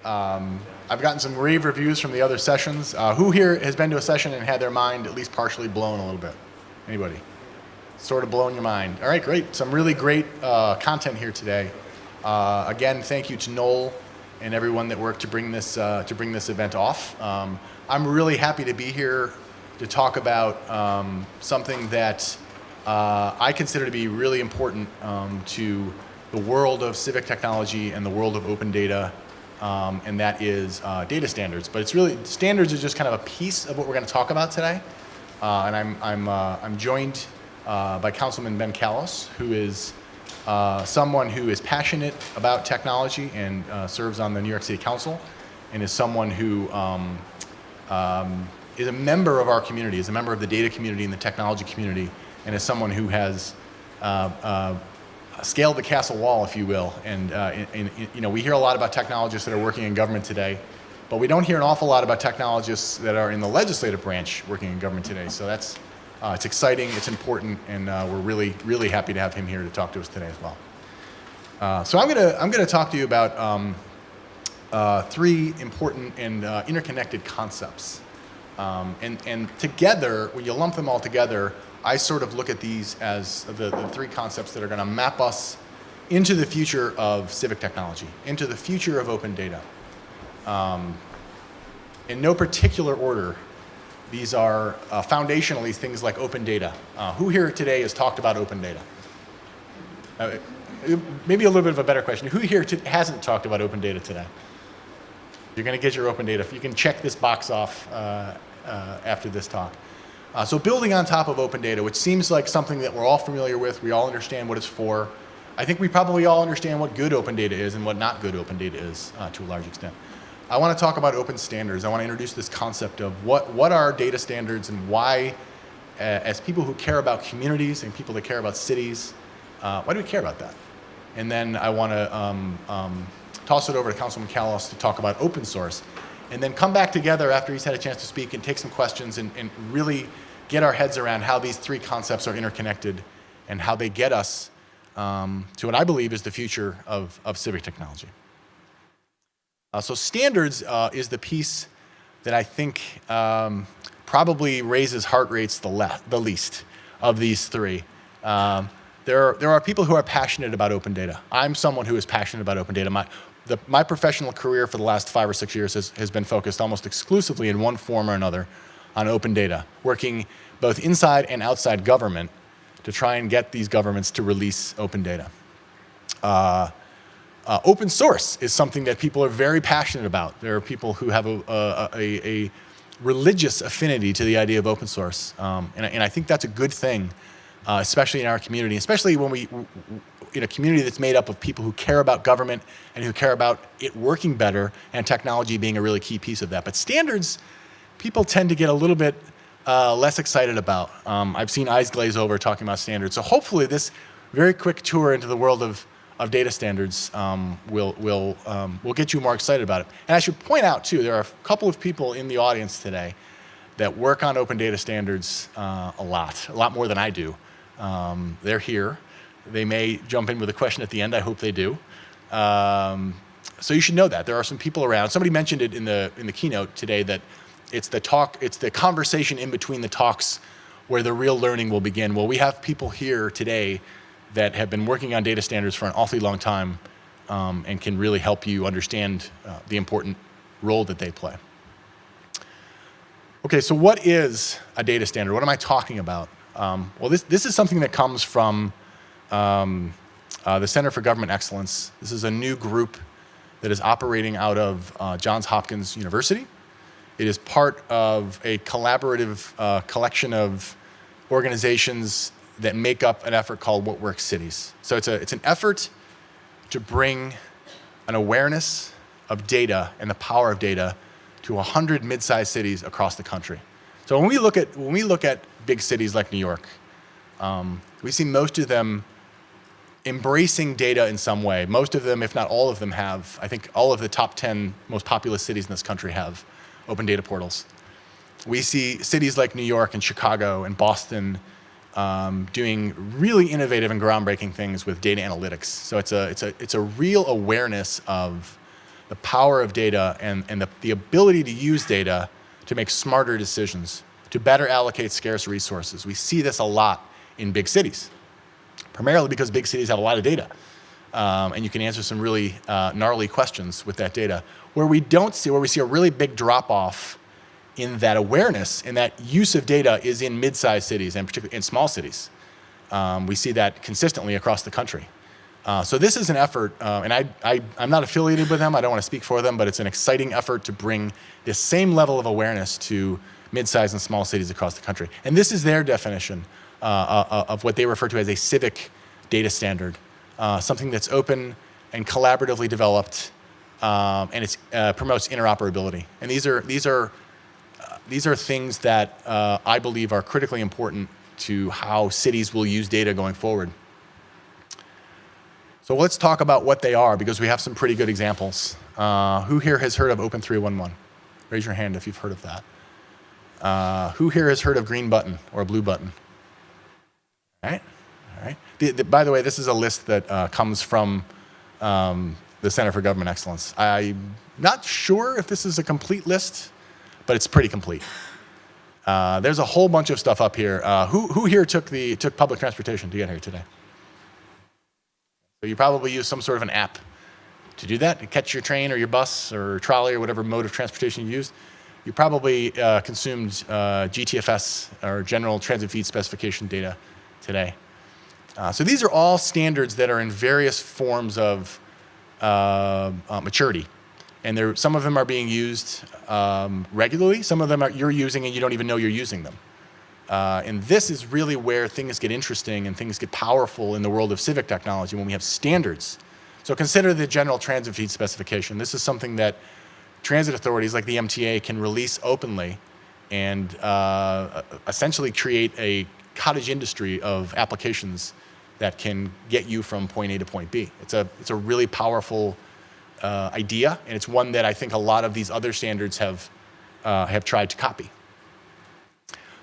I've gotten some rave reviews from the other sessions. Who here has been to a session and had their mind at least partially blown a little bit? Anybody? Sort of blown your mind. All right, great. Some really great content here today. Again, thank you to Noel and everyone that worked to bring this event off. I'm really happy to be here to talk about something that I consider to be really important to the world of civic technology and the world of open data, and that is data standards. But it's really, standards is just kind of a piece of what we're going to talk about today. And I'm joined by Councilman Ben Kallos, who is someone who is passionate about technology and serves on the New York City Council, and is someone who is a member of our community, is a member of the data community and the technology community, and is someone who has scaled the castle wall, if you will. And you know, we hear a lot about technologists that are working in government today, but we don't hear an awful lot about technologists that are in the legislative branch working in government today. So that's it's exciting, it's important, and we're really happy to have him here to talk to us today as well. So I'm gonna talk to you about three important and interconnected concepts. And together, when you lump them all together, I sort of look at these as the three concepts that are going to map us into the future of civic technology, into the future of open data. In no particular order, these are foundationally things like open data. Who here today has talked about open data? Maybe a little bit of a better question. Who here hasn't talked about open data today? You're going to get your open data. You can check this box off after this talk. So building on top of open data, which seems like something that we're all familiar with, we all understand what it's for. I think we probably all understand what good open data is and what not good open data is to a large extent. I want to talk about open standards. I want to introduce this concept of what are data standards and why, as people who care about communities and people that care about cities, why do we care about that? And then I want to toss it over to Councilman Kallos to talk about open source, and then come back together after he's had a chance to speak and take some questions and really get our heads around how these three concepts are interconnected and how they get us to what I believe is the future of civic technology. So standards is the piece that I think probably raises heart rates the least of these three. There are people who are passionate about open data. I'm someone who is passionate about open data. My professional career for the last 5 or 6 years has been focused almost exclusively in one form or another on open data, working both inside and outside government to try and get these governments to release open data. Open source is something that people are very passionate about. There are people who have a religious affinity to the idea of open source, and I think that's a good thing, especially in our community, especially when we in a community that's made up of people who care about government and who care about it working better, and technology being a really key piece of that. But standards, people tend to get a little bit less excited about. I've seen eyes glaze over talking about standards. So hopefully this very quick tour into the world of data standards will get you more excited about it. And I should point out too, there are a couple of people in the audience today that work on open data standards a lot more than I do. They're here. They may jump in with a question at the end. I hope they do. So you should know that there are some people around. Somebody mentioned it in the keynote today that it's the conversation in between the talks where the real learning will begin. Well, we have people here today that have been working on data standards for an awfully long time and can really help you understand the important role that they play. Okay, so what is a data standard? What am I talking about? Well, this is something that comes from the Center for Government Excellence. This is a new group that is operating out of Johns Hopkins University. It is part of a collaborative collection of organizations that make up an effort called What Works Cities. So it's an effort to bring an awareness of data and the power of data to 100 mid-sized cities across the country. So when we look at big cities like New York, we see most of them embracing data in some way. Most of them, if not all of them, have. I think all of the top 10 most populous cities in this country have open data portals. We see cities like New York and Chicago and Boston doing really innovative and groundbreaking things with data analytics. So it's a real awareness of the power of data and the ability to use data to make smarter decisions, to better allocate scarce resources. We see this a lot in big cities, primarily because big cities have a lot of data. And you can answer some really gnarly questions with that data. Where we see a really big drop-off in that awareness and that use of data is in mid-sized cities and particularly in small cities. We see that consistently across the country. So this is an effort, and I'm not affiliated with them, I don't want to speak for them, but it's an exciting effort to bring this same level of awareness to mid-sized and small cities across the country. And this is their definition of what they refer to as a civic data standard, something that's open and collaboratively developed, and it promotes interoperability. And these are things that I believe are critically important to how cities will use data going forward. So let's talk about what they are, because we have some pretty good examples. Who here has heard of Open 311? Raise your hand if you've heard of that. Who here has heard of Green Button or Blue Button? All right, all right. By the way, this is a list that comes from the Center for Government Excellence. I'm not sure if this is a complete list, but it's pretty complete. There's a whole bunch of stuff up here. Who here took public transportation to get here today? So you probably use some sort of an app to do that, to catch your train or your bus or trolley or whatever mode of transportation you used. You probably consumed GTFS or General Transit Feed Specification data today. So these are all standards that are in various forms of maturity. And some of them are being used regularly. Some of them you're using and you don't even know you're using them. And this is really where things get interesting and things get powerful in the world of civic technology when we have standards. So consider the General Transit Feed Specification. This is something that transit authorities like the MTA can release openly and essentially create a cottage industry of applications that can get you from point A to point B. It's a really powerful idea, and it's one that I think a lot of these other standards have tried to copy.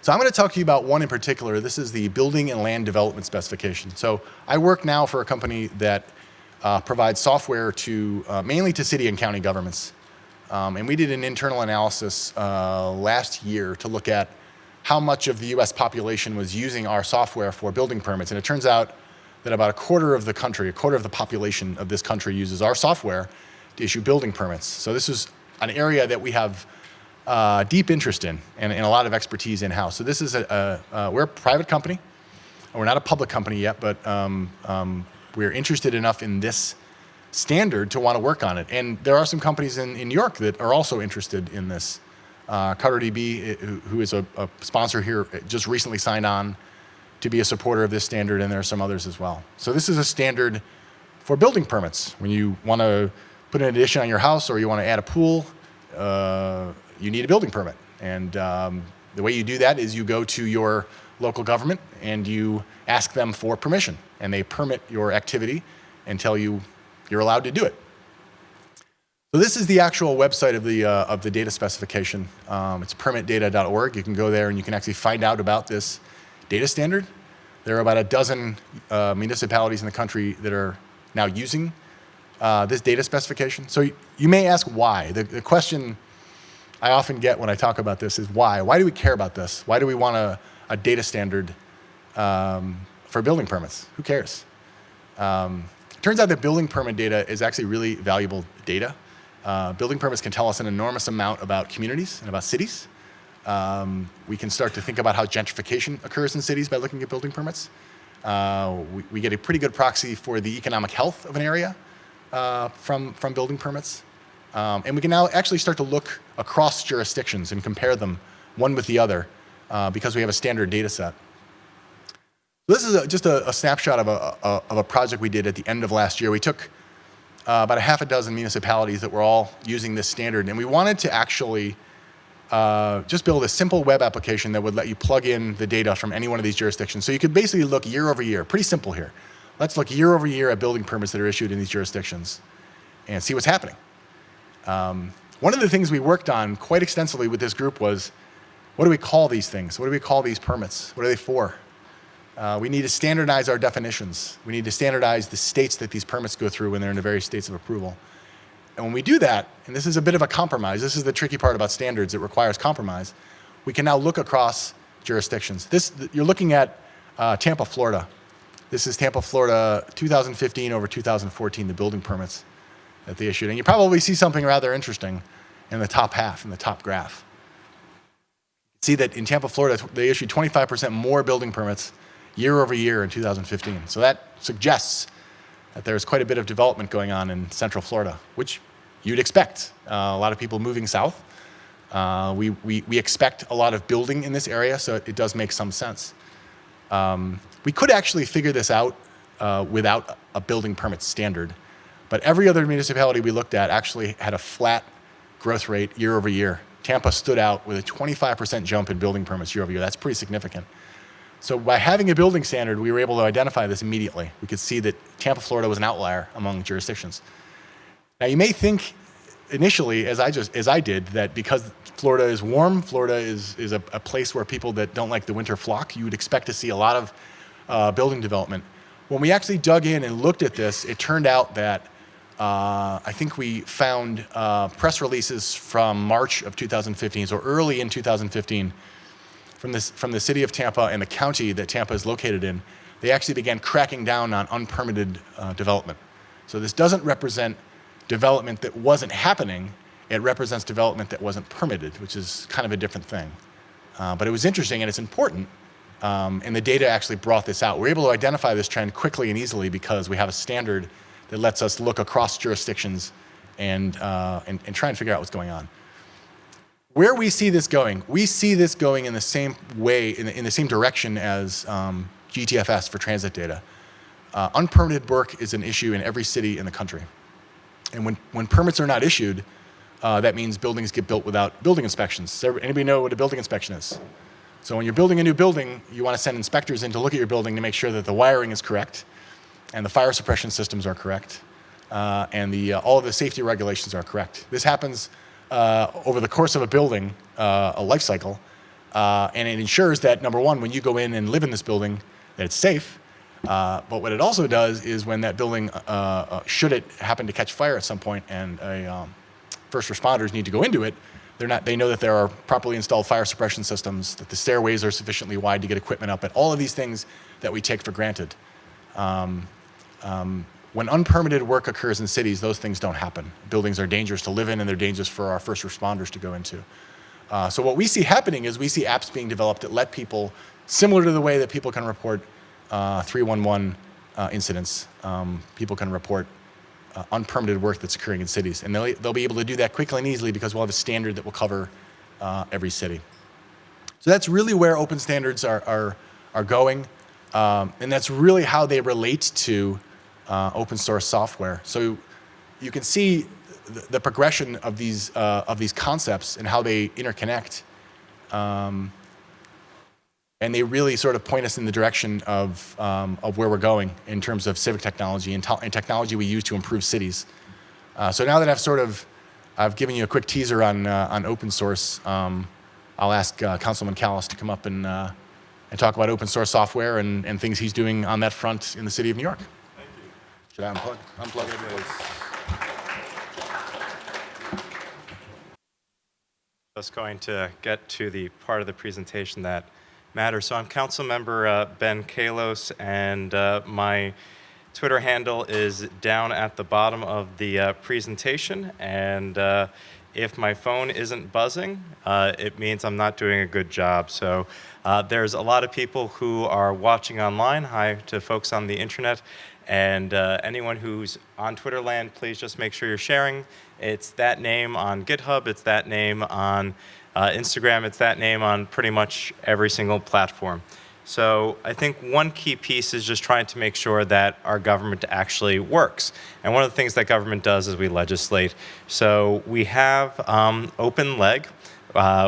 So I'm going to talk to you about one in particular. This is the Building and Land Development Specification. So I work now for a company that provides software to mainly to city and county governments. And we did an internal analysis last year to look at how much of the US population was using our software for building permits. And it turns out that about a quarter of the population of this country uses our software to issue building permits. So this is an area that we have deep interest in and a lot of expertise in-house. So this is we're a private company. We're not a public company yet, but we're interested enough in this standard to want to work on it. And there are some companies in New York that are also interested in this. CarterDB, who is a sponsor here, just recently signed on to be a supporter of this standard, and there are some others as well. So this is a standard for building permits. When you want to put an addition on your house or you want to add a pool, you need a building permit. And the way you do that is you go to your local government and you ask them for permission, and they permit your activity and tell you you're allowed to do it. So this is the actual website of the data specification. It's permitdata.org. You can go there and you can actually find out about this data standard. There are about a dozen municipalities in the country that are now using this data specification. So you may ask why. The question I often get when I talk about this is why? Why do we care about this? Why do we want a data standard for building permits? Who cares? It turns out that building permit data is actually really valuable data. Building permits can tell us an enormous amount about communities and about cities. We can start to think about how gentrification occurs in cities by looking at building permits. We get a pretty good proxy for the economic health of an area from building permits. And we can now actually start to look across jurisdictions and compare them one with the other because we have a standard data set. This is just a snapshot of a project we did at the end of last year. We took about a half a dozen municipalities that were all using this standard, and we wanted to actually just build a simple web application that would let you plug in the data from any one of these jurisdictions. So you could basically look year over year, pretty simple here. Let's look year over year at building permits that are issued in these jurisdictions and see what's happening. One of the things we worked on quite extensively with this group was, what do we call these things? What do we call these permits? What are they for? We need to standardize our definitions. We need to standardize the states that these permits go through when they're in the various states of approval. And when we do that, and this is a bit of a compromise, this is the tricky part about standards, it requires compromise, we can now look across jurisdictions. You're looking at Tampa, Florida. This is Tampa, Florida, 2015 over 2014, the building permits that they issued. And you probably see something rather interesting in the top half, in the top graph. See that in Tampa, Florida, they issued 25% more building permits year over year in 2015. So that suggests that there's quite a bit of development going on in Central Florida, which you'd expect. A lot of people moving south. We expect a lot of building in this area, so it does make some sense. We could actually figure this out without a building permit standard, but every other municipality we looked at actually had a flat growth rate year over year. Tampa stood out with a 25% jump in building permits year over year. That's pretty significant. So by having a building standard, we were able to identify this immediately. We could see that Tampa, Florida was an outlier among jurisdictions. Now you may think initially, as I did, that because Florida is warm, Florida is a place where people that don't like the winter flock, you would expect to see a lot of building development. When we actually dug in and looked at this, it turned out that I think we found press releases from March of 2015, so early in 2015, from the city of Tampa and the county that Tampa is located in. They actually began cracking down on unpermitted development. So this doesn't represent development that wasn't happening. It represents development that wasn't permitted, which is kind of a different thing. But it was interesting and it's important. And the data actually brought this out. We're able to identify this trend quickly and easily because we have a standard that lets us look across jurisdictions and try and figure out what's going on. Where we see this going in the same way, in the same direction as GTFS for transit data. Unpermitted work is an issue in every city in the country. And when permits are not issued, that means buildings get built without building inspections. Does anybody know what a building inspection is? So when you're building a new building, you want to send inspectors in to look at your building to make sure that the wiring is correct and the fire suppression systems are correct and all of the safety regulations are correct. This happens over the course of a building, a life cycle, and it ensures that, number one, when you go in and live in this building, that it's safe. But what it also does is when that building, should it happen to catch fire at some point and first responders need to go into it, they know that there are properly installed fire suppression systems, that the stairways are sufficiently wide to get equipment up, and all of these things that we take for granted. When unpermitted work occurs in cities, those things don't happen. Buildings are dangerous to live in and they're dangerous for our first responders to go into. So what we see happening is we see apps being developed that let people, similar to the way that people can report 311 incidents, people can report unpermitted work that's occurring in cities. And they'll be able to do that quickly and easily because we'll have a standard that will cover every city. So that's really where open standards are going. And that's really how they relate to open source software. So you can see the progression of these concepts and how they interconnect. And they really sort of point us in the direction of where we're going in terms of civic technology and technology we use to improve cities. So now that I've given you a quick teaser on open source, I'll ask Councilman Kallos to come up and talk about open source software and things he's doing on that front in the city of New York. Thank you. Should I unplug? Unplug it, please. Just going to get to the part of the presentation that matters. So I'm Councilmember Ben Kalos, and my Twitter handle is down at the bottom of the presentation. And if my phone isn't buzzing, it means I'm not doing a good job. So there's a lot of people who are watching online. Hi to folks on the internet. And anyone who's on Twitter land, please just make sure you're sharing. It's that name on GitHub. It's that name on Instagram. It's that name on pretty much every single platform. So I think one key piece is just trying to make sure that our government actually works. And one of the things that government does is we legislate. So we have OpenLeg,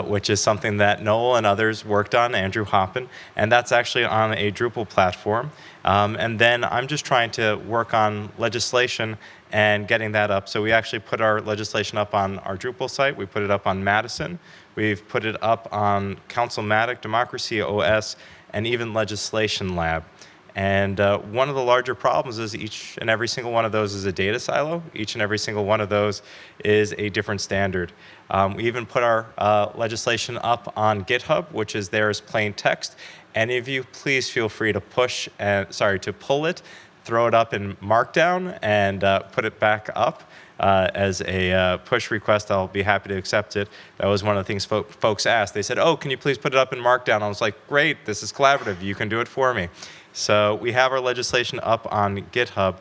which is something that Noel and others worked on, Andrew Hoppin, and that's actually on a Drupal platform. And then I'm just trying to work on legislation and getting that up. So we actually put our legislation up on our Drupal site. We put it up on Madison. We've put it up on Councilmatic, Democracy OS, and even Legislation Lab. And one of the larger problems is each and every single one of those is a data silo. Each and every single one of those is a different standard. We even put our legislation up on GitHub, which is there as plain text. Any of you, please feel free to to pull it, throw it up in Markdown, and put it back up as a push request. I'll be happy to accept it. That was one of the things folks asked. They said, oh, can you please put it up in Markdown? I was like, great, this is collaborative. You can do it for me. So we have our legislation up on GitHub.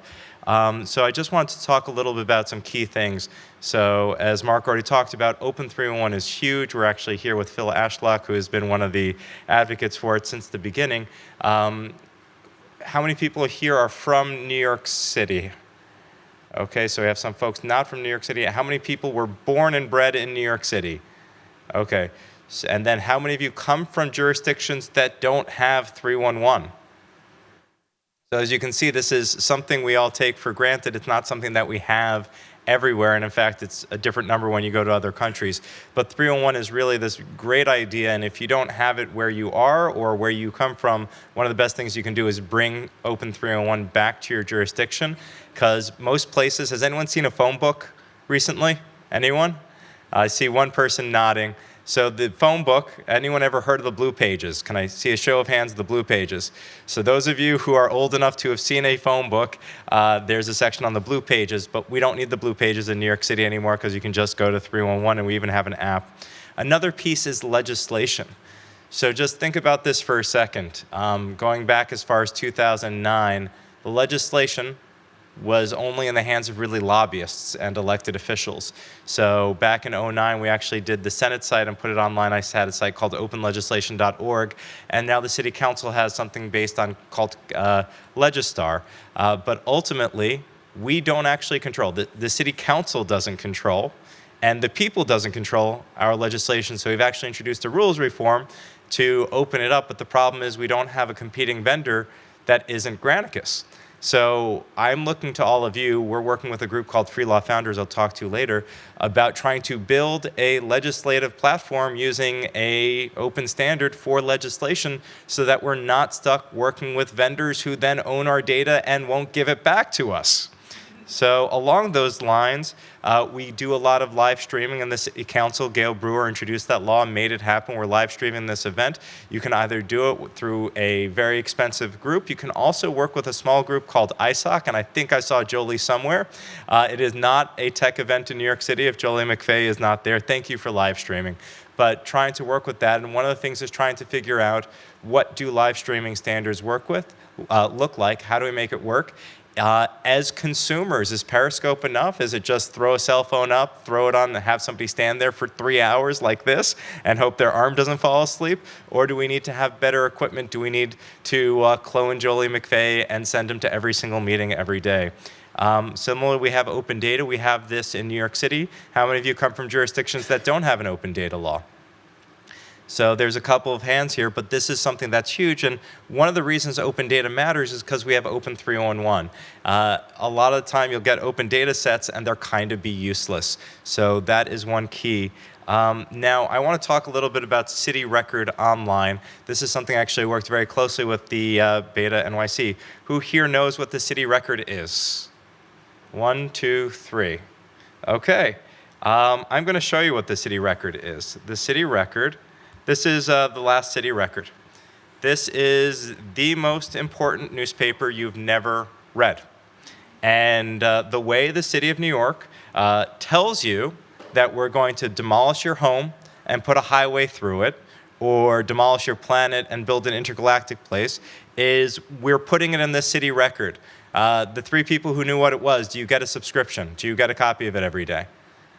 So I just wanted to talk a little bit about some key things. So as Mark already talked about, Open 301 is huge. We're actually here with Phil Ashlock, who has been one of the advocates for it since the beginning. How many people here are from New York City? Okay, so we have some folks not from New York City. How many people were born and bred in New York City? Okay, and then how many of you come from jurisdictions that don't have 311? So as you can see, this is something we all take for granted. It's not something that we have everywhere, and in fact, it's a different number when you go to other countries. But 301 is really this great idea, and if you don't have it where you are or where you come from, one of the best things you can do is bring Open 301 back to your jurisdiction, because most places, has anyone seen a phone book recently? Anyone? I see one person nodding. So the phone book, anyone ever heard of the Blue Pages? Can I see a show of hands of the Blue Pages? So those of you who are old enough to have seen a phone book, there's a section on the Blue Pages, but we don't need the Blue Pages in New York City anymore because you can just go to 311 and we even have an app. Another piece is legislation. So just think about this for a second. Going back as far as 2009, the legislation was only in the hands of really lobbyists and elected officials. So back in 2009, we actually did the Senate site and put it online. I had a site called openlegislation.org, and now the City Council has something based on called Legistar. But ultimately, we don't actually control. The City Council doesn't control, and the people doesn't control our legislation. So we've actually introduced a rules reform to open it up, but the problem is we don't have a competing vendor that isn't Granicus. So I'm looking to all of you. We're working with a group called Free Law Founders I'll talk to later about trying to build a legislative platform using an open standard for legislation so that we're not stuck working with vendors who then own our data and won't give it back to us. So along those lines, we do a lot of live streaming in the City Council. Gail Brewer introduced that law and made it happen. We're live streaming this event. You can either do it through a very expensive group. You can also work with a small group called ISOC, and I think I saw Jolie somewhere. It is not a tech event in New York City if Jolie McVeigh is not there. Thank you for live streaming. But trying to work with that, and one of the things is trying to figure out what do live streaming standards look like, how do we make it work? As consumers, is Periscope enough? Is it just throw a cell phone up, throw it on, and have somebody stand there for 3 hours like this and hope their arm doesn't fall asleep? Or do we need to have better equipment? Do we need to clone Jolie McVeigh and send him to every single meeting every day? Similarly, we have open data. We have this in New York City. How many of you come from jurisdictions that don't have an open data law? So there's a couple of hands here, but this is something that's huge. And one of the reasons open data matters is because we have Open 301. A lot of the time you'll get open data sets and they're kind of be useless. So that is one key. Now, I want to talk a little bit about City Record Online. This is something I actually worked very closely with the BetaNYC. Who here knows what the City Record is? 1, 2, 3. Okay. I'm going to show you what the City Record is. The City Record. This is the last City Record. This is the most important newspaper you've never read. And the way the City of New York tells you that we're going to demolish your home and put a highway through it, or demolish your planet and build an intergalactic place, is we're putting it in the City Record. The 3 people who knew what it was, do you get a subscription? Do you get a copy of it every day?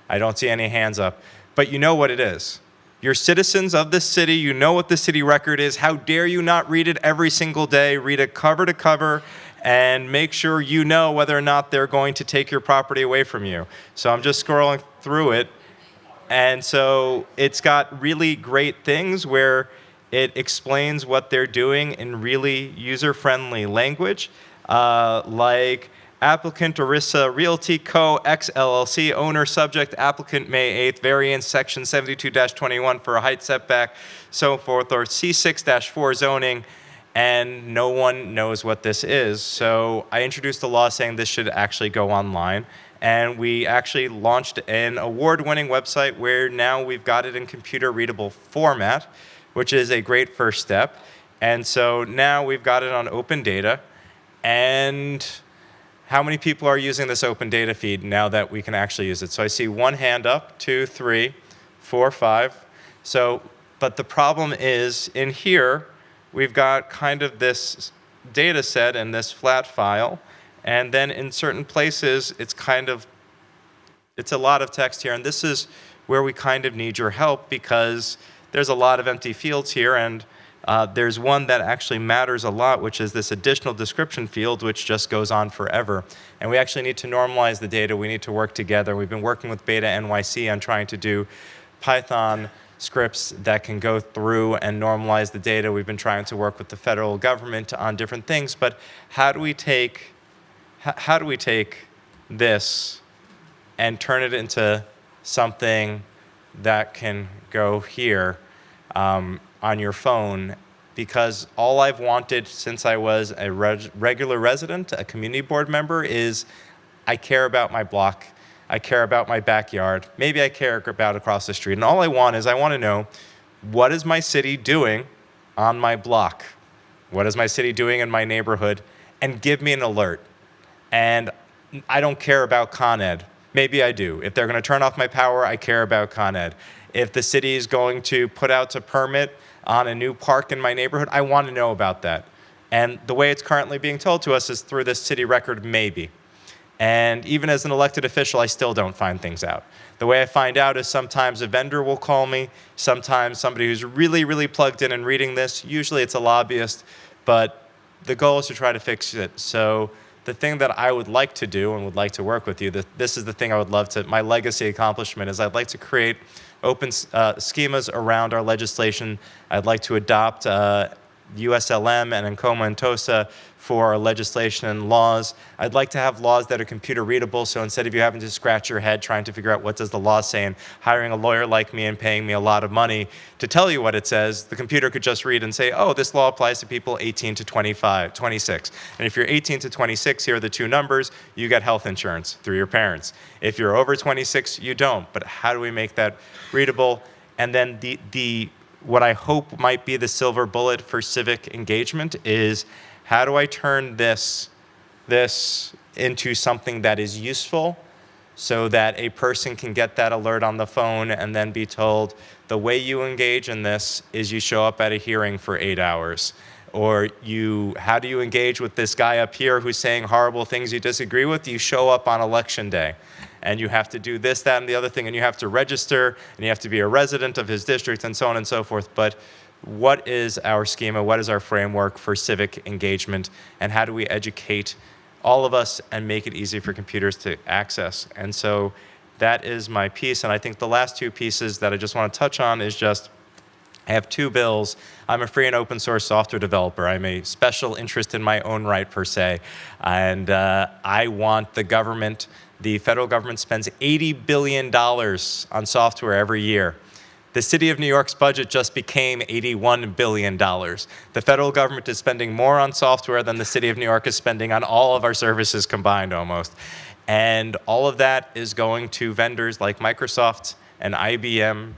I don't see any hands up. But you know what it is. You're citizens of this city. You know what the City Record is. How dare you not read it every single day? Read it cover to cover and make sure you know whether or not they're going to take your property away from you. So I'm just scrolling through it. And so it's got really great things where it explains what they're doing in really user-friendly language, like applicant Orissa Realty Co. X LLC, owner, subject, applicant May 8th, variance section 72-21 for a height setback, so forth, or C6-4 zoning. and no one knows what this is. So I introduced a law saying this should actually go online. And we actually launched an award-winning website where now we've got it in computer-readable format, which is a great first step. And so now we've got it on open data. And how many people are using this open data feed now that we can actually use it? So I see one hand up, 2, 3, 4, 5. So, but the problem is in here, we've got kind of this data set in this flat file. And then in certain places, it's a lot of text here. And this is where we kind of need your help because there's a lot of empty fields here. And there's one that actually matters a lot, which is this additional description field, which just goes on forever. And we actually need to normalize the data. We need to work together. We've been working with BetaNYC on trying to do Python scripts that can go through and normalize the data. We've been trying to work with the federal government on different things. But how do we take this and turn it into something that can go here on your phone? Because all I've wanted since I was a regular resident, a community board member, is I care about my block. I care about my backyard. Maybe I care about across the street. And all I want to know, what is my city doing on my block? What is my city doing in my neighborhood? And give me an alert. And I don't care about Con Ed. Maybe I do. If they're going to turn off my power, I care about Con Ed. If the city is going to put out a permit on a new park in my neighborhood, I want to know about that. And the way it's currently being told to us is through this city record, maybe. And even as an elected official, I still don't find things out. The way I find out is sometimes a vendor will call me, sometimes somebody who's really, really plugged in and reading this. Usually it's a lobbyist, but the goal is to try to fix it. So the thing that I would like to do and would like to work with you, this is the thing I would love to, my legacy accomplishment is I'd like to create open schemas around our legislation. I'd like to adopt USLM and Encoma and TOSA for our legislation and laws. I'd like to have laws that are computer readable, so instead of you having to scratch your head trying to figure out what does the law say and hiring a lawyer like me and paying me a lot of money to tell you what it says, the computer could just read and say, oh, this law applies to people 18 to 26. And if you're 18 to 26, here are the two numbers, you get health insurance through your parents. If you're over 26, you don't. But how do we make that readable? And then what I hope might be the silver bullet for civic engagement is how do I turn this into something that is useful so that a person can get that alert on the phone and then be told the way you engage in this is you show up at a hearing for 8 hours. Or how do you engage with this guy up here who's saying horrible things you disagree with? You show up on election day. And you have to do this, that, and the other thing, and you have to register, and you have to be a resident of his district, and so on and so forth. But what is our schema? What is our framework for civic engagement? And how do we educate all of us and make it easy for computers to access? And so that is my piece. And I think the last two pieces that I just want to touch on is just I have two bills. I'm a free and open source software developer. I'm a special interest in my own right, per se. And I want the federal government spends $80 billion on software every year. The city of New York's budget just became $81 billion. The federal government is spending more on software than the city of New York is spending on all of our services combined almost. And all of that is going to vendors like Microsoft and IBM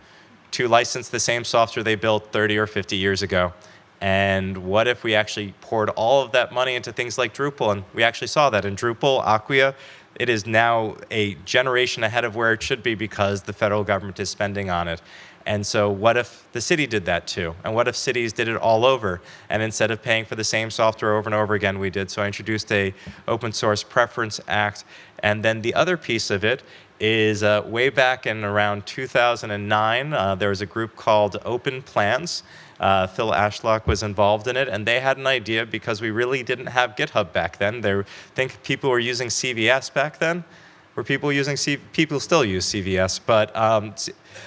to license the same software they built 30 or 50 years ago. And what if we actually poured all of that money into things like Drupal? And we actually saw that in Drupal, Acquia. It is now a generation ahead of where it should be because the federal government is spending on it. And so what if the city did that too? And what if cities did it all over? And instead of paying for the same software over and over again, we did. So I introduced a Open Source Preference Act. And then the other piece of it is way back in around 2009, there was a group called Open Plans. Phil Ashlock was involved in it, and they had an idea because we really didn't have GitHub back then. I think people were using CVS back then. Were people using people still use CVS, but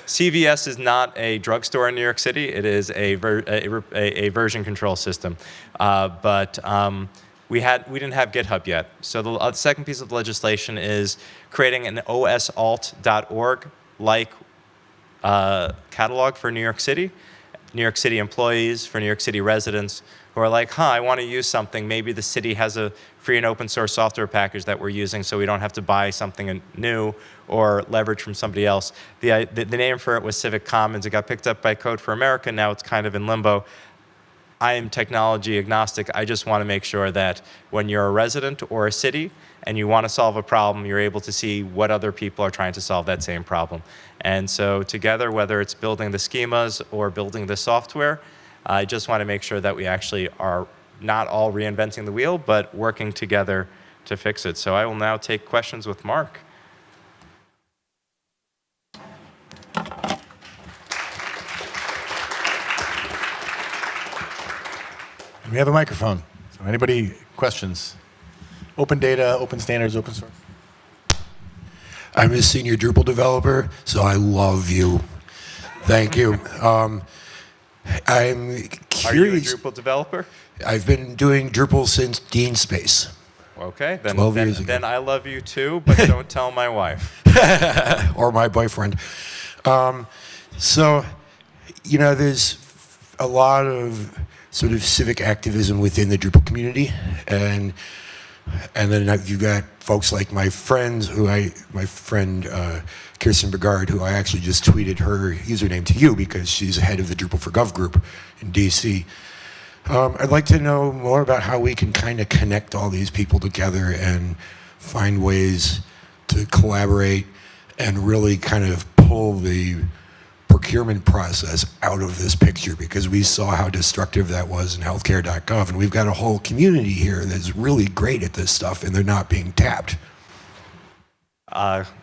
CVS is not a drugstore in New York City. It is a version control system. We didn't have GitHub yet. So the second piece of legislation is creating an osalt.org like catalog for New York City. New York City employees, for New York City residents who are like, I want to use something. Maybe the city has a free and open source software package that we're using, so we don't have to buy something new or leverage from somebody else. The name for it was Civic Commons. It got picked up by Code for America. Now it's kind of in limbo. I am technology agnostic. I just want to make sure that when you're a resident or a city and you want to solve a problem, you're able to see what other people are trying to solve that same problem. And so together, whether it's building the schemas or building the software, I just want to make sure that we actually are not all reinventing the wheel, but working together to fix it. So I will now take questions with Mark. We have a microphone. So anybody, questions? Open data, open standards, open source. I'm a senior Drupal developer, so I love you. Thank you. I'm curious. Are you a Drupal developer? I've been doing Drupal since Dean Space. Okay, 12 years ago. then I love you too, but don't tell my wife. Or my boyfriend. So, you know, there's a lot of sort of civic activism within the Drupal community, and then you've got folks like my friend Kirsten Begard, who I actually just tweeted her username to you because she's head of the Drupal for Gov group in DC. I'd like to know more about how we can kind of connect all these people together and find ways to collaborate and really kind of pull the procurement process out of this picture, because we saw how destructive that was in healthcare.gov, and we've got a whole community here that's really great at this stuff, and they're not being tapped.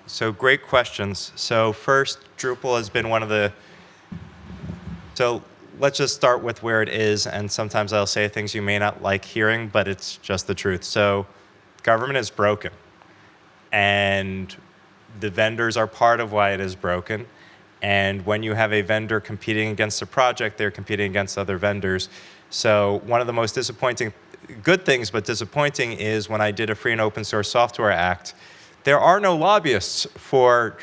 So great questions. So first, Drupal has been one of the, so let's just start with where it is, and sometimes I'll say things you may not like hearing, but it's just the truth. So government is broken, and the vendors are part of why it is broken. And when you have a vendor competing against a project, they're competing against other vendors. So one of the most disappointing, good things, but disappointing, is when I did a Free and Open Source Software Act, there are no lobbyists for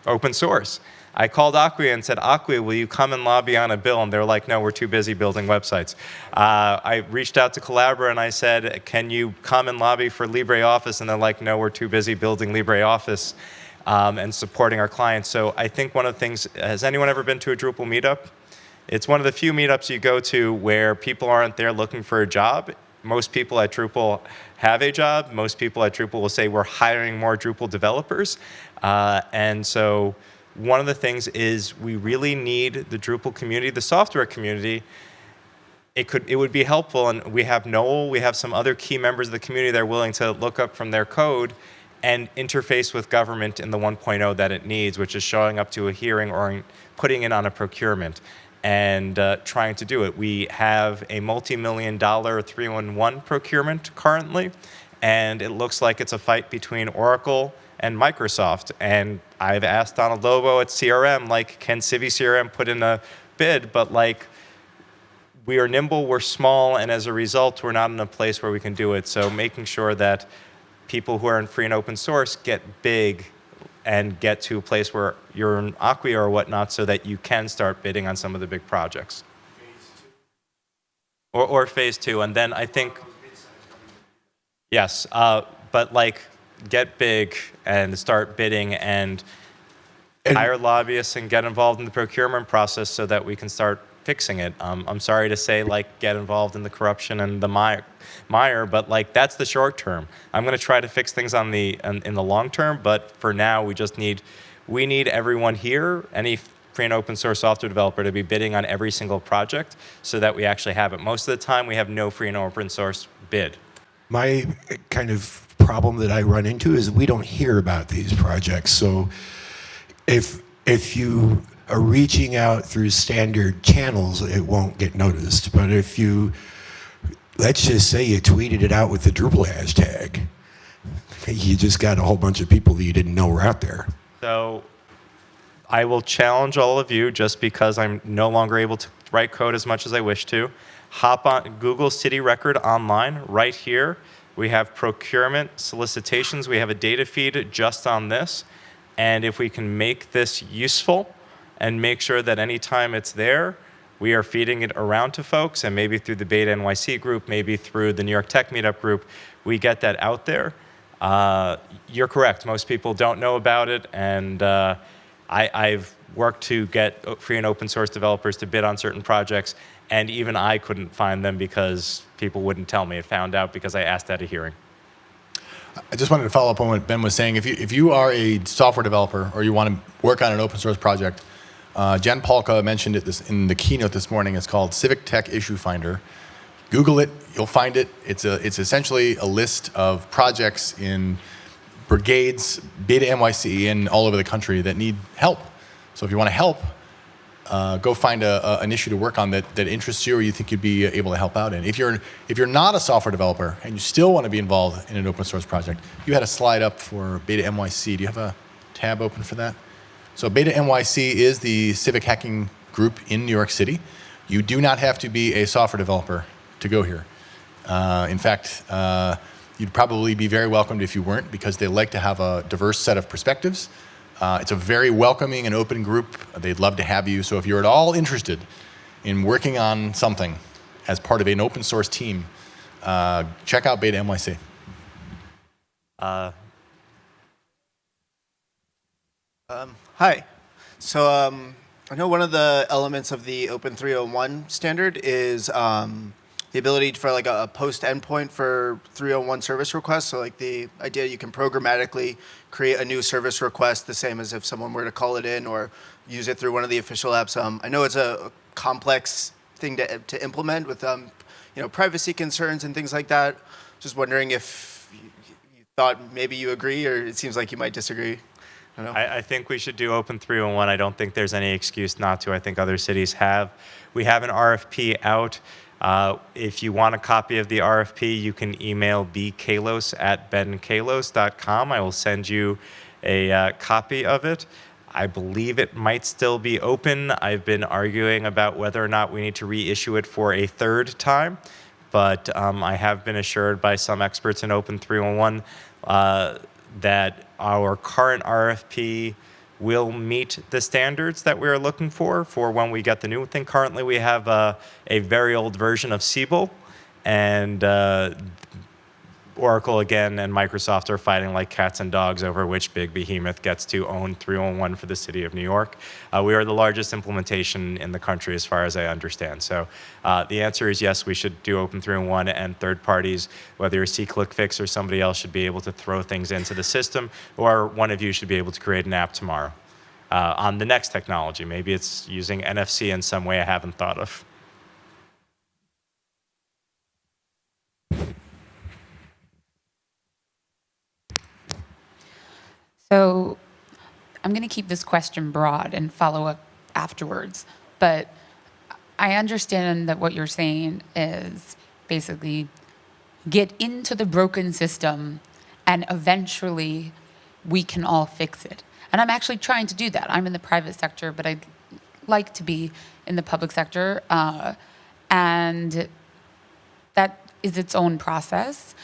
open source. I called Acquia and said, Acquia, will you come and lobby on a bill? And they're like, no, we're too busy building websites. I reached out to Collabora and I said, can you come and lobby for LibreOffice? And they're like, no, we're too busy building LibreOffice. And supporting our clients. So I think one of the things, has anyone ever been to a Drupal meetup? It's one of the few meetups you go to where people aren't there looking for a job. Most people at Drupal have a job. Most people at Drupal will say we're hiring more Drupal developers. And so one of the things is we really need the Drupal community, the software community. It would be helpful, and we have Noel, we have some other key members of the community that are willing to look up from their code and interface with government in the 1.0 that it needs, which is showing up to a hearing or putting it on a procurement and trying to do it. We have a multi-million-dollar 3-in-1 procurement currently, and it looks like it's a fight between Oracle and Microsoft. And I've asked Donald Lobo at CRM, like, can Civi CRM put in a bid? But like, we are nimble, we're small, and as a result, we're not in a place where we can do it. So making sure that people who are in free and open source get big and get to a place where you're in Acquia or whatnot, so that you can start bidding on some of the big projects. Or phase two. And then I think, yes, but like, get big and start bidding and hire lobbyists and get involved in the procurement process so that we can start fixing it. I'm sorry to say, like, get involved in the corruption and the mire, but like, that's the short term. I'm going to try to fix things in the long term, but for now, we need everyone here, any free and open source software developer, to be bidding on every single project so that we actually have it. Most of the time, we have no free and open source bid. My kind of problem that I run into is we don't hear about these projects. So if you are reaching out through standard channels, it won't get noticed. But if you, let's just say you tweeted it out with the Drupal hashtag, you just got a whole bunch of people that you didn't know were out there. So I will challenge all of you, just because I'm no longer able to write code as much as I wish to. Hop on Google City Record online right here. We have procurement solicitations. We have a data feed just on this. And if we can make this useful and make sure that anytime it's there, we are feeding it around to folks, and maybe through the BetaNYC group, maybe through the New York Tech Meetup group, we get that out there. You're correct. Most people don't know about it, and I've worked to get free and open source developers to bid on certain projects, and even I couldn't find them because people wouldn't tell me. I found out because I asked at a hearing. I just wanted to follow up on what Ben was saying. If you are a software developer or you want to work on an open source project, Jen Polka mentioned it in the keynote this morning. It's called Civic Tech Issue Finder. Google it, you'll find it. It's essentially a list of projects in brigades, BetaNYC, and all over the country that need help. So if you want to help, go find an issue to work on that interests you or you think you'd be able to help out in. If you're not a software developer and you still want to be involved in an open source project, you had a slide up for BetaNYC. Do you have a tab open for that? So BetaNYC is the civic hacking group in New York City. You do not have to be a software developer to go here. In fact, you'd probably be very welcomed if you weren't, because they like to have a diverse set of perspectives. It's a very welcoming and open group. They'd love to have you. So if you're at all interested in working on something as part of an open source team, check out BetaNYC. Hi. So I know one of the elements of the Open 301 standard is the ability for like a post endpoint for 301 service requests. So like the idea you can programmatically create a new service request the same as if someone were to call it in or use it through one of the official apps. I know it's a complex thing to implement with privacy concerns and things like that. Just wondering if you thought maybe you agree, or it seems like you might disagree. I don't know. I think we should do Open 301. I don't think there's any excuse not to. I think other cities have. We have an RFP out. If you want a copy of the RFP, you can email bkalos@benkalos.com. I will send you a copy of it. I believe it might still be open. I've been arguing about whether or not we need to reissue it for a third time, but I have been assured by some experts in Open 301 that our current RFP will meet the standards that we are looking for when we get the new thing. Currently, we have a very old version of Siebel, and Oracle again and Microsoft are fighting like cats and dogs over which big behemoth gets to own 301 for the city of New York. We are the largest implementation in the country as far as I understand. So the answer is yes, we should do Open 301, and third parties, whether you're ClickFix or somebody else, should be able to throw things into the system, or one of you should be able to create an app tomorrow on the next technology. Maybe it's using NFC in some way I haven't thought of. So I'm going to keep this question broad and follow up afterwards. But I understand that what you're saying is basically get into the broken system and eventually we can all fix it. And I'm actually trying to do that. I'm in the private sector, but I'd like to be in the public sector. And that is its own process.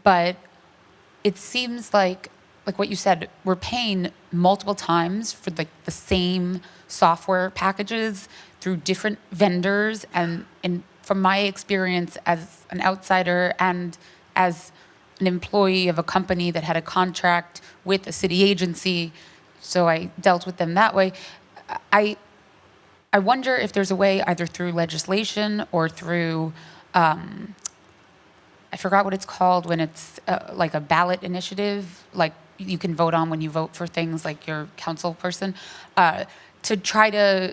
But it seems like what you said, we're paying multiple times for the same software packages through different vendors. And from my experience as an outsider and as an employee of a company that had a contract with a city agency, so I dealt with them that way, I wonder if there's a way, either through legislation or through, I forgot what it's called when it's like a ballot initiative, like you can vote on when you vote for things like your council person, to try to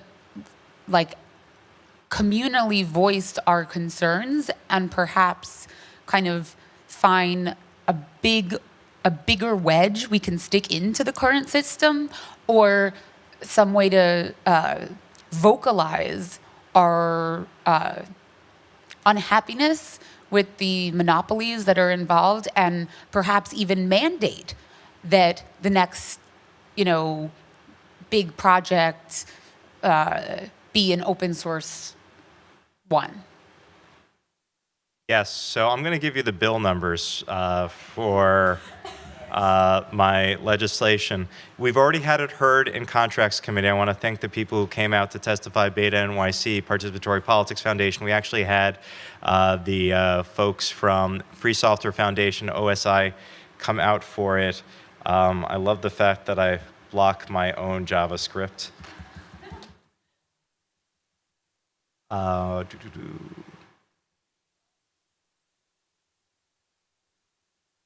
communally voice our concerns and perhaps kind of find a bigger wedge we can stick into the current system, or some way to vocalize our unhappiness with the monopolies that are involved, and perhaps even mandate that the next, big project be an open source one. Yes, so I'm going to give you the bill numbers for my legislation. We've already had it heard in Contracts Committee. I want to thank the people who came out to testify, BetaNYC, Participatory Politics Foundation. We actually had the folks from Free Software Foundation, OSI, come out for it. I love the fact that I block my own JavaScript.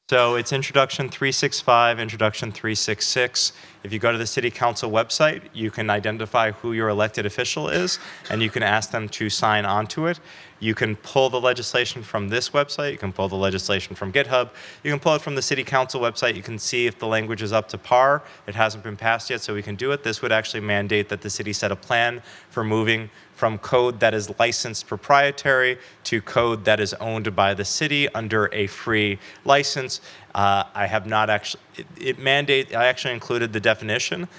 So it's Introduction 365, Introduction 366. If you go to the City Council website, you can identify who your elected official is, and you can ask them to sign onto it. You can pull the legislation from this website. You can pull the legislation from GitHub. You can pull it from the City Council website. You can see if the language is up to par. It hasn't been passed yet, so we can do it. This would actually mandate that the city set a plan for moving from code that is licensed proprietary to code that is owned by the city under a free license. I have not actually, I actually included the definition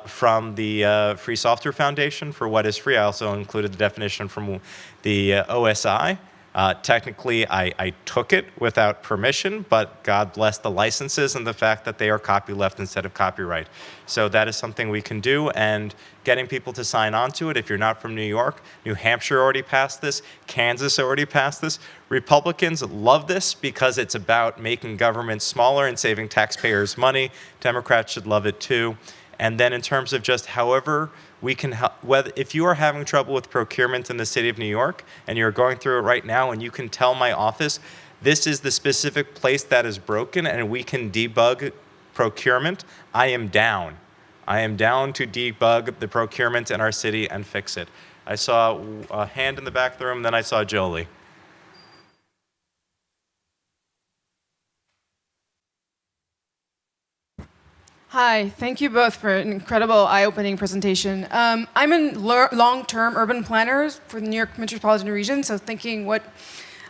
from the Free Software Foundation for what is free. I also included the definition from the OSI. Technically, I took it without permission, but God bless the licenses and the fact that they are copyleft instead of copyright. So that is something we can do, and getting people to sign on to it. If you're not from New York, New Hampshire already passed this, Kansas already passed this. Republicans love this because it's about making government smaller and saving taxpayers money. Democrats should love it too. And then in terms of just however we can help, whether if you are having trouble with procurement in the city of New York and you're going through it right now and you can tell my office, this is the specific place that is broken and we can debug procurement, I am down. I am down to debug the procurement in our city and fix it. I saw a hand in the back of the room, then I saw Jolie. Hi, thank you both for an incredible eye-opening presentation. I'm a long-term urban planner for the New York metropolitan region, so thinking what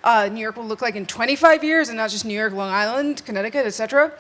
New York will look like in 25 years, and not just New York, Long Island, Connecticut, etc.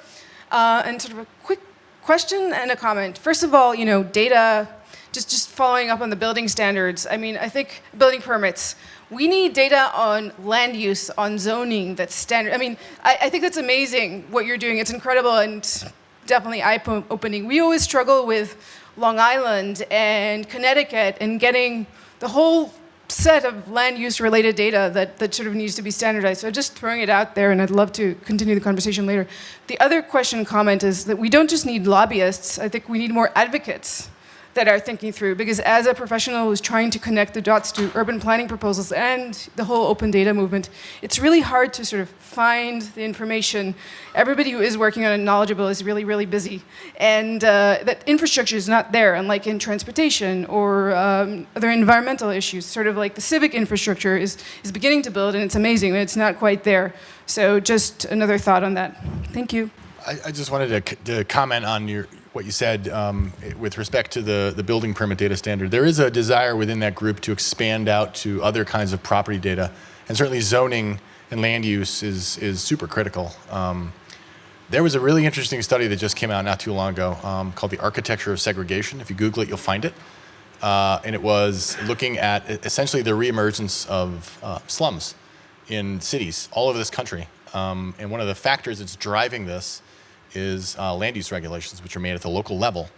And sort of a quick question and a comment. First of all, data, just following up on the building standards. I mean, I think building permits, we need data on land use, on zoning, that's standard. I mean, I think that's amazing what you're doing. It's incredible and definitely eye-opening. We always struggle with Long Island and Connecticut and getting the whole set of land use related data that sort of needs to be standardized. So just throwing it out there, and I'd love to continue the conversation later. The other comment is that we don't just need lobbyists, I think we need more advocates that are thinking through, because as a professional who's trying to connect the dots to urban planning proposals and the whole open data movement, it's really hard to sort of find the information. Everybody who is working on it knowledgeable is really, really busy. And that infrastructure is not there, unlike in transportation or other environmental issues, sort of like the civic infrastructure is beginning to build, and it's amazing, but it's not quite there. So just another thought on that. Thank you. I just wanted to comment on what you said with respect to the building permit data standard. There is a desire within that group to expand out to other kinds of property data, and certainly zoning and land use is super critical. There was a really interesting study that just came out not too long ago called The Architecture of Segregation. If you Google it, you'll find it. And it was looking at essentially the reemergence of slums in cities all over this country. And one of the factors that's driving this is land use regulations, which are made at the local level.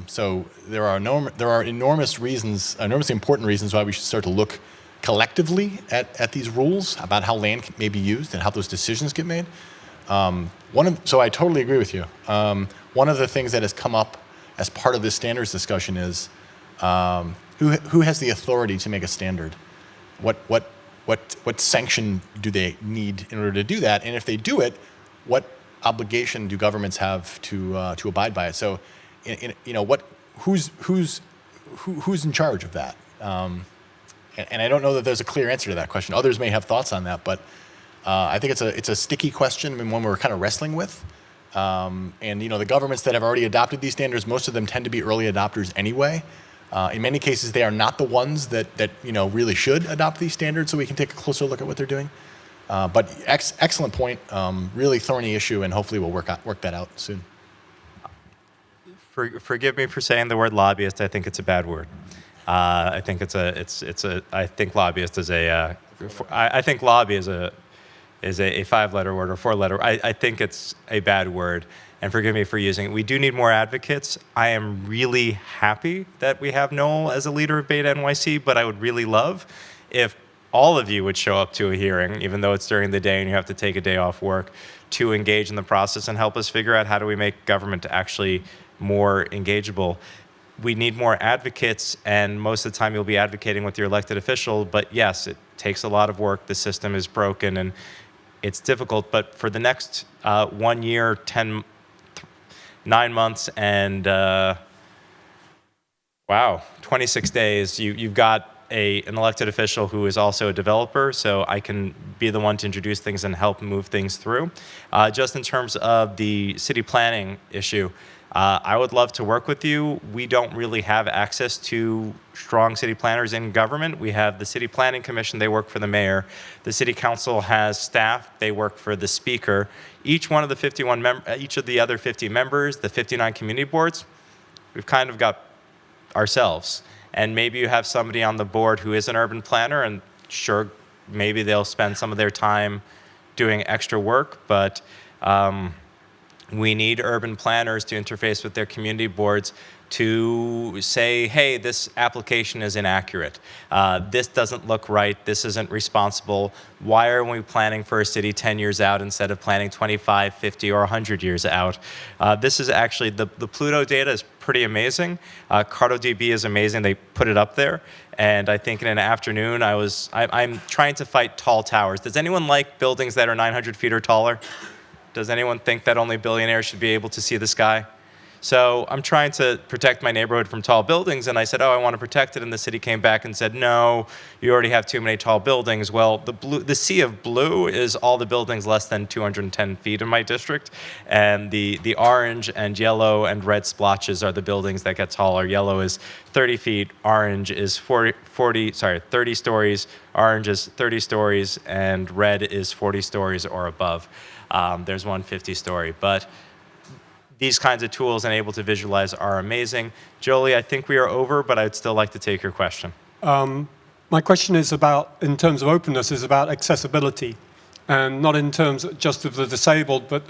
So there are enormously important reasons why we should start to look collectively at these rules about how land may be used and how those decisions get made. So I totally agree with you. One of the things that has come up as part of this standards discussion is who has the authority to make a standard? What sanction do they need in order to do that? And if they do it, what obligation do governments have to abide by it? So, who's in charge of that? And I don't know that there's a clear answer to that question. Others may have thoughts on that, but I think it's a sticky question and one we're kind of wrestling with. And the governments that have already adopted these standards, most of them tend to be early adopters anyway. In many cases, they are not the ones that really should adopt these standards, so we can take a closer look at what they're doing. But excellent point, really thorny issue, and hopefully we'll work that out soon. Forgive me for saying the word lobbyist. I think it's a bad word. I think lobby is is a 5-letter word or 4-letter. I think it's a bad word, and forgive me for using it. We do need more advocates. I am really happy that we have Noel as a leader of BetaNYC, but I would really love if all of you would show up to a hearing, even though it's during the day and you have to take a day off work, to engage in the process and help us figure out how do we make government actually more engageable. We need more advocates, and most of the time you'll be advocating with your elected official, but yes, it takes a lot of work. The system is broken and it's difficult, but for the next 1 year, 9 months, and 26 days, you've got an elected official who is also a developer, so I can be the one to introduce things and help move things through. Just in terms of the city planning issue, I would love to work with you. We don't really have access to strong city planners in government. We have the City Planning Commission, they work for the mayor. The City Council has staff, they work for the speaker. Each one of the each of the other 50 members, the 59 community boards, we've kind of got ourselves. And maybe you have somebody on the board who is an urban planner, and sure, maybe they'll spend some of their time doing extra work, but we need urban planners to interface with their community boards to say, hey, this application is inaccurate. This doesn't look right. This isn't responsible. Why are we planning for a city 10 years out instead of planning 25, 50, or 100 years out? This is actually, the Pluto data is pretty amazing. CartoDB is amazing. They put it up there. And I think in an afternoon, I'm trying to fight tall towers. Does anyone like buildings that are 900 feet or taller? Does anyone think that only billionaires should be able to see the sky? So I'm trying to protect my neighborhood from tall buildings, and I said, oh, I want to protect it, and the city came back and said, no, you already have too many tall buildings. Well, the sea of blue is all the buildings less than 210 feet in my district, and the orange and yellow and red splotches are the buildings that get taller. Yellow is 30 feet, orange is 30 stories, orange is 30 stories, and red is 40 stories or above. There's one 50-story, but these kinds of tools and able to visualize are amazing. Jolie, I think we are over, but I'd still like to take your question. My question is about, in terms of openness, is about accessibility, and not in terms just of the disabled, but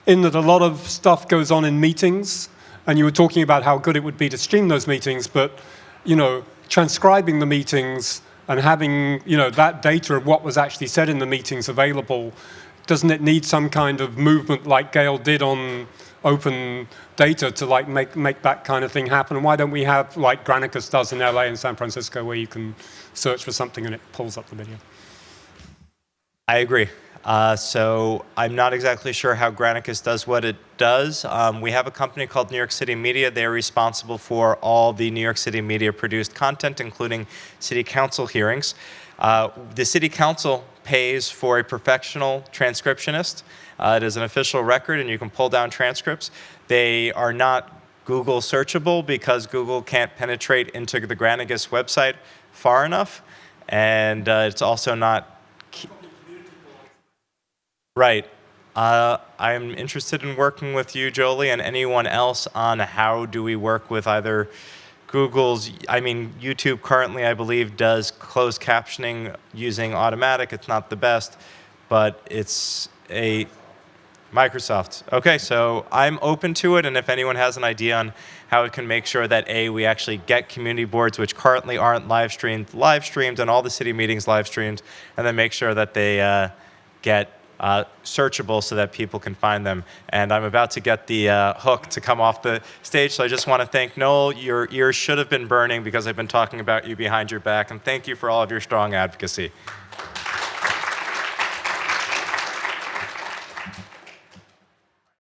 in that a lot of stuff goes on in meetings, and you were talking about how good it would be to stream those meetings, but transcribing the meetings and having that data of what was actually said in the meetings available, doesn't it need some kind of movement like Gail did on open data to make that kind of thing happen? And why don't we have like Granicus does in LA and San Francisco, where you can search for something and it pulls up the video? I agree. So I'm not exactly sure how Granicus does what it does. We have a company called New York City Media. They're responsible for all the New York City Media produced content, including city council hearings. The city council pays for a professional transcriptionist. It is an official record, and you can pull down transcripts. They are not Google searchable because Google can't penetrate into the Granicus website far enough, and it's also not... Right. I'm interested in working with you, Jolie, and anyone else on how do we work with either YouTube currently, I believe, does closed captioning using automatic. It's not the best, but it's a Microsoft. Okay, so I'm open to it, and if anyone has an idea on how it can make sure that we actually get community boards, which currently aren't live streamed, and all the city meetings live streamed, and then make sure that they get searchable so that people can find them. And I'm about to get the hook to come off the stage, so I just want to thank Noel. Your ears should have been burning because I've been talking about you behind your back, and thank you for all of your strong advocacy.